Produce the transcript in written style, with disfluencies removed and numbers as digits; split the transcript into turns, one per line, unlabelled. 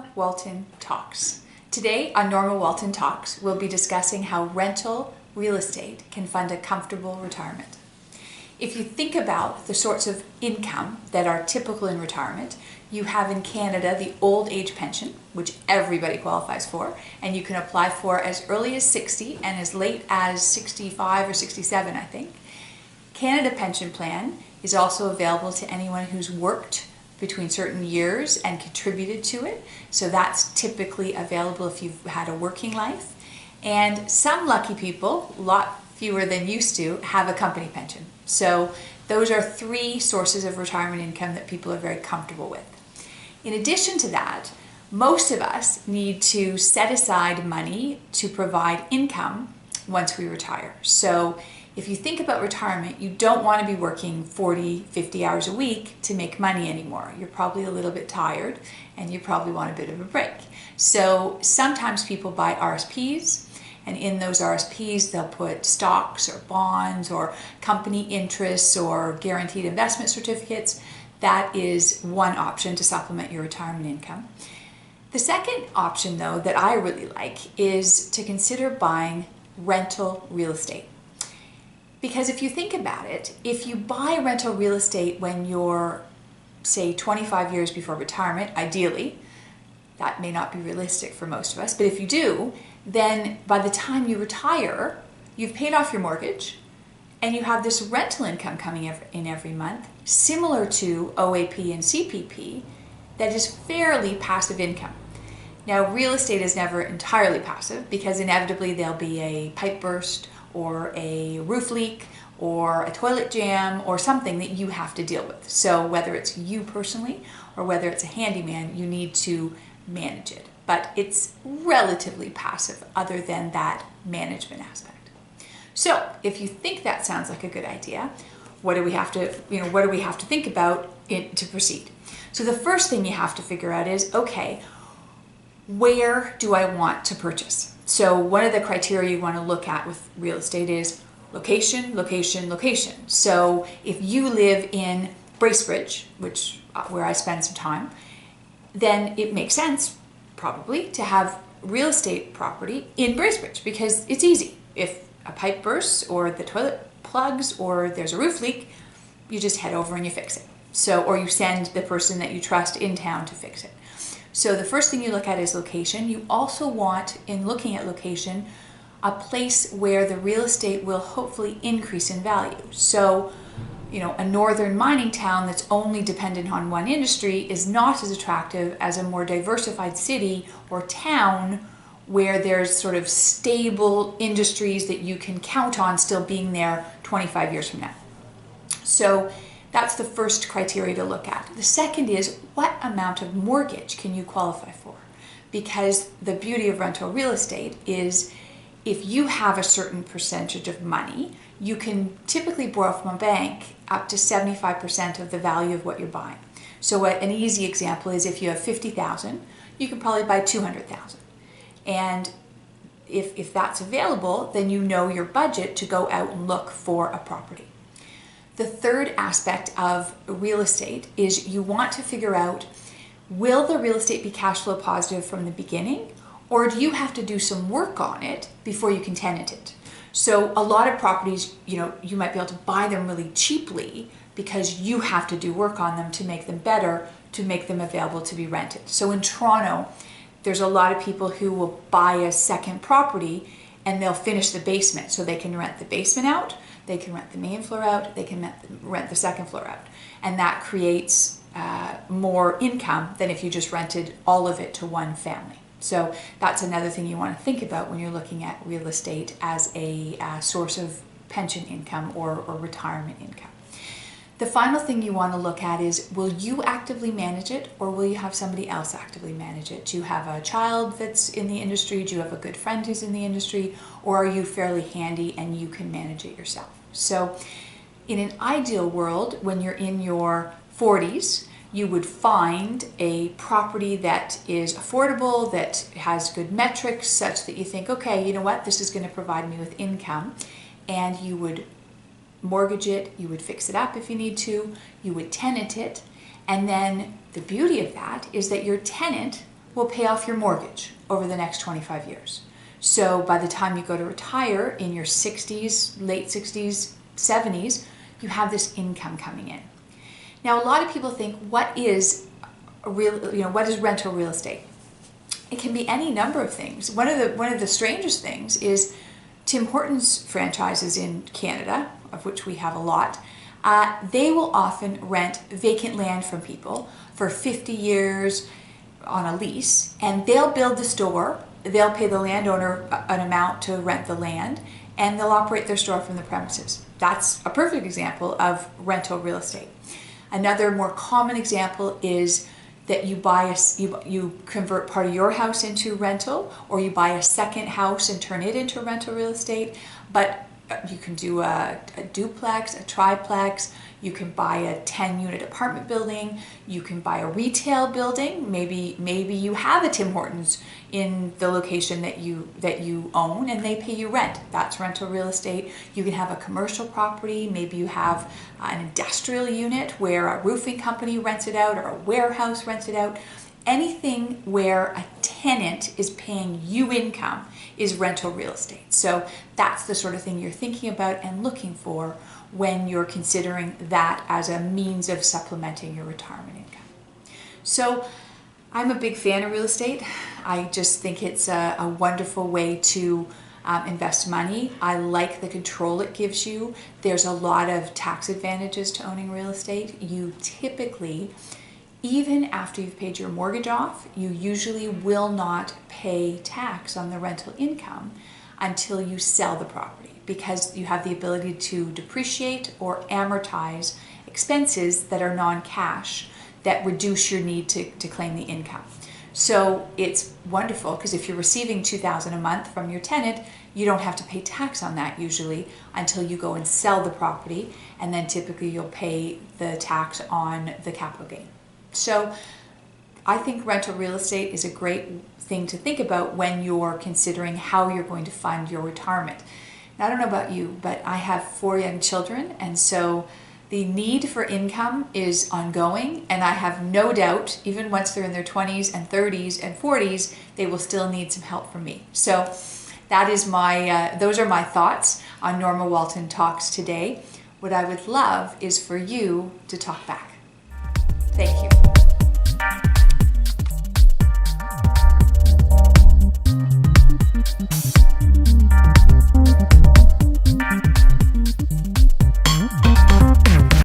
Norma Walton Talks. Today on Norma Walton Talks, we'll be discussing how rental real estate can fund a comfortable retirement. If you think about the sorts of income that are typical in retirement, you have in Canada the old age pension, which everybody qualifies for, and you can apply for as early as 60 and as late as 65 or 67, I think. Canada Pension Plan is also available to anyone who's worked between certain years and contributed to it. So that's typically available if you've had a working life. And some lucky people, a lot fewer than used to, have a company pension. So those are three sources of retirement income that people are very comfortable with. In addition to that, most of us need to set aside money to provide income once we retire. So if you think about retirement, you don't want to be working 40, 50 hours a week to make money anymore. You're probably a little bit tired and you probably want a bit of a break. So sometimes people buy RSPs, and in those RSPs they'll put stocks or bonds or company interests or guaranteed investment certificates. That is one option to supplement your retirement income. The second option, though, that I really like is to consider buying rental real estate. Because if you think about it, if you buy rental real estate when you're, say, 25 years before retirement, ideally, that may not be realistic for most of us, but if you do, then by the time you retire, you've paid off your mortgage and you have this rental income coming in every month, similar to OAP and CPP, that is fairly passive income. Now, real estate is never entirely passive because inevitably there'll be a pipe burst or a roof leak or a toilet jam or something that you have to deal with. So whether it's you personally or whether it's a handyman, you need to manage it. But it's relatively passive other than that management aspect. So if you think that sounds like a good idea, what do we have to think about to proceed? So the first thing you have to figure out is, okay, where do I want to purchase? So one of the criteria you want to look at with real estate is location, location, location. So if you live in Bracebridge, where I spend some time, then it makes sense probably to have real estate property in Bracebridge because it's easy. If a pipe bursts or the toilet plugs or there's a roof leak, you just head over and you fix it. Or you send the person that you trust in town to fix it. So the first thing you look at is location. You also want, in looking at location, a place where the real estate will hopefully increase in value. So, a northern mining town that's only dependent on one industry is not as attractive as a more diversified city or town where there's sort of stable industries that you can count on still being there 25 years from now. So that's the first criteria to look at. The second is, what amount of mortgage can you qualify for? Because the beauty of rental real estate is if you have a certain percentage of money, you can typically borrow from a bank up to 75% of the value of what you're buying. So an easy example is if you have $50,000, you can probably buy $200,000. And if that's available, then you know your budget to go out and look for a property. The third aspect of real estate is you want to figure out, will the real estate be cash flow positive from the beginning, or do you have to do some work on it before you can tenant it? So a lot of properties, you might be able to buy them really cheaply because you have to do work on them to make them better, to make them available to be rented. So in Toronto, there's a lot of people who will buy a second property and they'll finish the basement so they can rent the basement out, they can rent the main floor out, they can rent the second floor out. And that creates more income than if you just rented all of it to one family. So that's another thing you want to think about when you're looking at real estate as a source of pension income or retirement income. The final thing you want to look at is, will you actively manage it or will you have somebody else actively manage it? Do you have a child that's in the industry? Do you have a good friend who's in the industry? Or are you fairly handy and you can manage it yourself? So in an ideal world, when you're in your 40s, you would find a property that is affordable, that has good metrics such that you think, okay, you know what, this is going to provide me with income, and you would mortgage it, you would fix it up if you need to, you would tenant it, and then the beauty of that is that your tenant will pay off your mortgage over the next 25 years. So by the time you go to retire in your 60s, late 60s, 70s, you have this income coming in. Now, a lot of people think, what is rental real estate? It can be any number of things. One of the strangest things is Tim Hortons franchises in Canada, of which we have a lot. They will often rent vacant land from people for 50 years on a lease, and they'll build the store. They'll pay the landowner an amount to rent the land, and they'll operate their store from the premises. That's a perfect example of rental real estate. Another more common example is that you convert part of your house into rental, or you buy a second house and turn it into rental real estate. But you can do a duplex, a triplex. You can buy a 10-unit apartment building. You can buy a retail building. Maybe you have a Tim Hortons in the location that you own, and they pay you rent. That's rental real estate. You can have a commercial property. Maybe you have an industrial unit where a roofing company rents it out, or a warehouse rents it out. Anything where a tenant is paying you income is rental real estate. So that's the sort of thing you're thinking about and looking for when you're considering that as a means of supplementing your retirement income. So I'm a big fan of real estate. I just think it's a wonderful way to invest money. I like the control it gives you. There's a lot of tax advantages to owning real estate. You typically, even after you've paid your mortgage off, you usually will not pay tax on the rental income until you sell the property, because you have the ability to depreciate or amortize expenses that are non-cash that reduce your need to claim the income. So it's wonderful, because if you're receiving $2,000 a month from your tenant, you don't have to pay tax on that usually until you go and sell the property, and then typically you'll pay the tax on the capital gain. So I think rental real estate is a great thing to think about when you're considering how you're going to fund your retirement. Now, I don't know about you, but I have 4 young children, and so the need for income is ongoing, and I have no doubt, even once they're in their 20s and 30s and 40s, they will still need some help from me. So that is those are my thoughts on Norma Walton Talks today. What I would love is for you to talk back. Thank you.